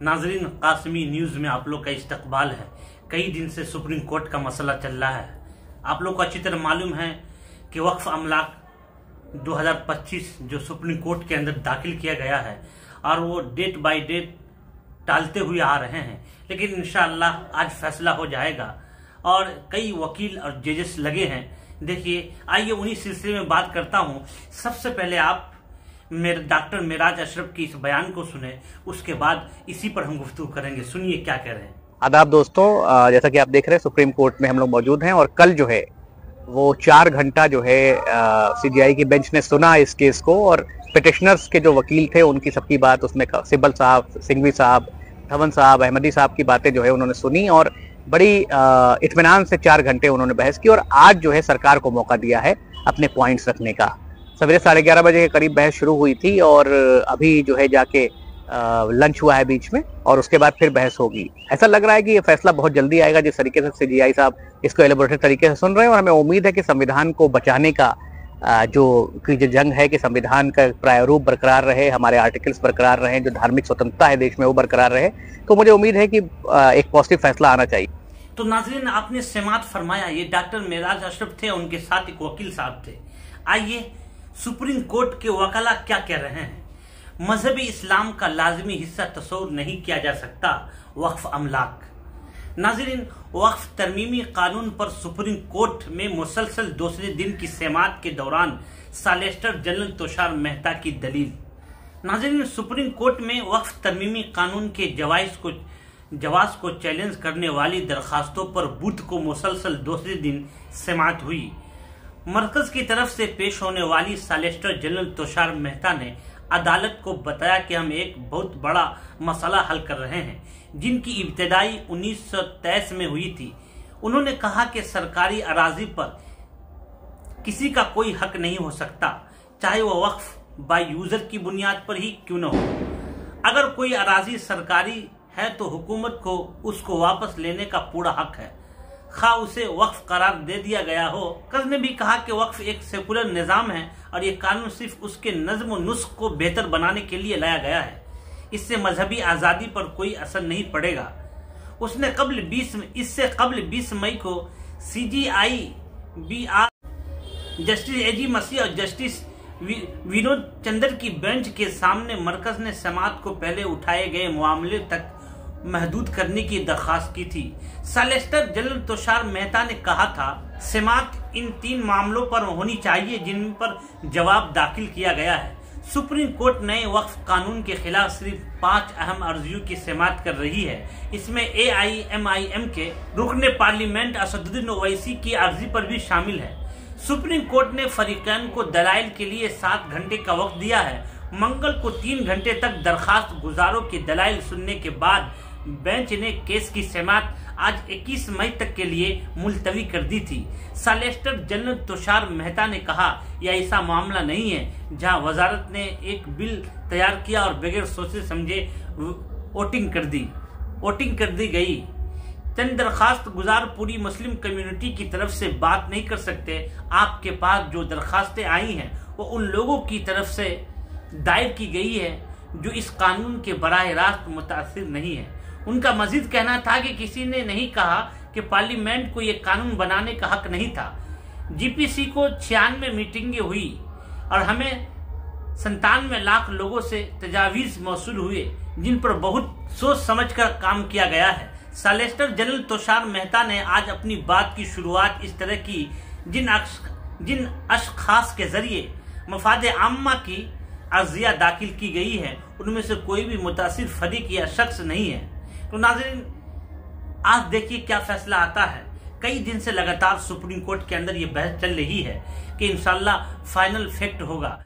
नाजरीन, कासमी न्यूज में आप लोग का इस्तकबाल है। कई दिन से सुप्रीम कोर्ट का मसला चल रहा है। आप लोग को अच्छी तरह मालूम है कि वक्फ अमलाक 2025 जो सुप्रीम कोर्ट के अंदर दाखिल किया गया है और वो डेट बाय डेट टालते हुए आ रहे हैं, लेकिन इंशाअल्लाह आज फैसला हो जाएगा और कई वकील और जजेस लगे हैं। देखिए, आइए उन्हीं सिलसिले में बात करता हूं। सबसे पहले आप मेरे डॉक्टर मेराज अशरफ की इस बयान को सुने, उसके बाद इसी पर हम गुफ्तगू करेंगे। सुनिए क्या कह रहे हैं। आदाब दोस्तों, जैसा कि आप देख रहे हैं सुप्रीम कोर्ट में हम लोग मौजूद हैं और कल जो है वो 4 घंटा जो है सीजीआई की बेंच ने सुना इस केस को और पिटिशनर्स के जो वकील थे उनकी सबकी बात उसमें सिब्बल साहब, सिंघवी साहब, धवन साहब, अहमदी साहब की बातें जो है उन्होंने सुनी और बड़ी इत्मीनान से 4 घंटे उन्होंने बहस की और आज जो है सरकार को मौका दिया है अपने पॉइंट्स रखने का। सवेरे 11:30 बजे के करीब बहस शुरू हुई थी और अभी जो है जाके लंच हुआ है बीच में और उसके बाद फिर बहस होगी। ऐसा लग रहा है कि ये फैसला बहुत जल्दी आएगा जिस तरीके से सीजीआई साहब इसको एलेबोरेटेड तरीके से सुन रहे हैं और हमें उम्मीद है कि संविधान को बचाने का जो जंग है कि संविधान का प्रारूप बरकरार रहे, हमारे आर्टिकल्स बरकरार रहे, जो धार्मिक स्वतंत्रता है देश में वो बरकरार रहे, तो मुझे उम्मीद है कि एक पॉजिटिव फैसला आना चाहिए। तो नाजरीन, आपने समात फरमाया, ये डॉक्टर मेराज अशरफ थे, उनके साथ एक वकील साहब थे। आइए सुप्रीम कोर्ट के वकाला क्या कह रहे हैं। मजहबी इस्लाम का लाजमी हिस्सा तस्वुर नहीं किया जा सकता वक्फ अमलाक। नाज़रीन, वक्फ तरमीमी कानून पर सुप्रीम कोर्ट में मुसलसल दूसरे दिन की समाअत के दौरान सॉलिसिटर जनरल तुषार मेहता की दलील। नाज़रीन, सुप्रीम कोर्ट में वक्फ तरमीमी कानून के जवाज को चैलेंज करने वाली दरखास्तों पर बुध को मुसलसल दूसरे दिन समाअत हुई। मरकज की तरफ से पेश होने वाली सॉलिसिटर जनरल तुषार मेहता ने अदालत को बताया कि हम एक बहुत बड़ा मसला हल कर रहे हैं जिनकी इब्तिदाई 1923 में हुई थी। उन्होंने कहा कि सरकारी अराजी पर किसी का कोई हक नहीं हो सकता, चाहे वह वक्फ बाय यूजर की बुनियाद पर ही क्यों न हो। अगर कोई अराजी सरकारी है तो हुकूमत को उसको वापस लेने का पूरा हक है, खा उसे वक्फ करार दे दिया गया हो। कज ने भी कहा कि वक्फ एक सेकुलर निज़ाम है और ये कानून सिर्फ उसके नज़्म व नुस्ख को बेहतर बनाने के लिए लाया गया है। इससे मजहबी आज़ादी पर कोई असर नहीं पड़ेगा। इससे कबल 20 मई को CJI BR जस्टिस AG मसीह और जस्टिस विनोद चंद्र की बेंच के सामने मरकज ने समाअत को पहले उठाए गए मामले तक महदूद करने की दरखास्त की थी। सॉलिसिटर जनरल तुषार मेहता ने कहा था, समाअत इन 3 मामलों पर होनी चाहिए जिन पर जवाब दाखिल किया गया है। सुप्रीम कोर्ट नए वक्फ कानून के खिलाफ सिर्फ 5 अहम अर्जियों की समाअत कर रही है। इसमें AIMIM के रुकने पार्लियामेंट असदुद्दीन ओवैसी की अर्जी पर भी शामिल है। सुप्रीम कोर्ट ने फरीकैन को दलाइल के लिए 7 घंटे का वक्त दिया है। मंगल को 3 घंटे तक दरखास्त गुजारों की दलाइल सुनने के बाद बेंच ने केस की समाअत आज 21 मई तक के लिए मुलतवी कर दी थी। सॉलिसिटर जनरल तुषार मेहता ने कहा, यह ऐसा मामला नहीं है जहां वजारत ने एक बिल तैयार किया और बगैर सोचे समझे वोटिंग कर दी गई। चंद दरखास्त गुजार पूरी मुस्लिम कम्युनिटी की तरफ से बात नहीं कर सकते। आपके पास जो दरखास्तें आई हैं वो उन लोगों की तरफ से दायर की गई है जो इस कानून के बराह रास्त मुतासिर नहीं है। उनका मजीद कहना था कि किसी ने नहीं कहा कि पार्लियामेंट को यह कानून बनाने का हक नहीं था। GPC को 96 मीटिंगें हुई और हमें 97 लाख लोगों से तजावीज़ मौसूल हुए जिन पर बहुत सोच समझ कर काम किया गया है। सॉलिसिटर जनरल तुषार मेहता ने आज अपनी बात की शुरुआत इस तरह की, जिन अशखास के जरिए मफादे आम्मा की अर्जिया दाखिल की गई है उनमें से कोई भी मुतासिर फरीक या शख्स नहीं है। तो नाज़रीन, आज देखिए क्या फैसला आता है। कई दिन से लगातार सुप्रीम कोर्ट के अंदर ये बहस चल रही है कि इंशाल्लाह फाइनल फैक्ट होगा।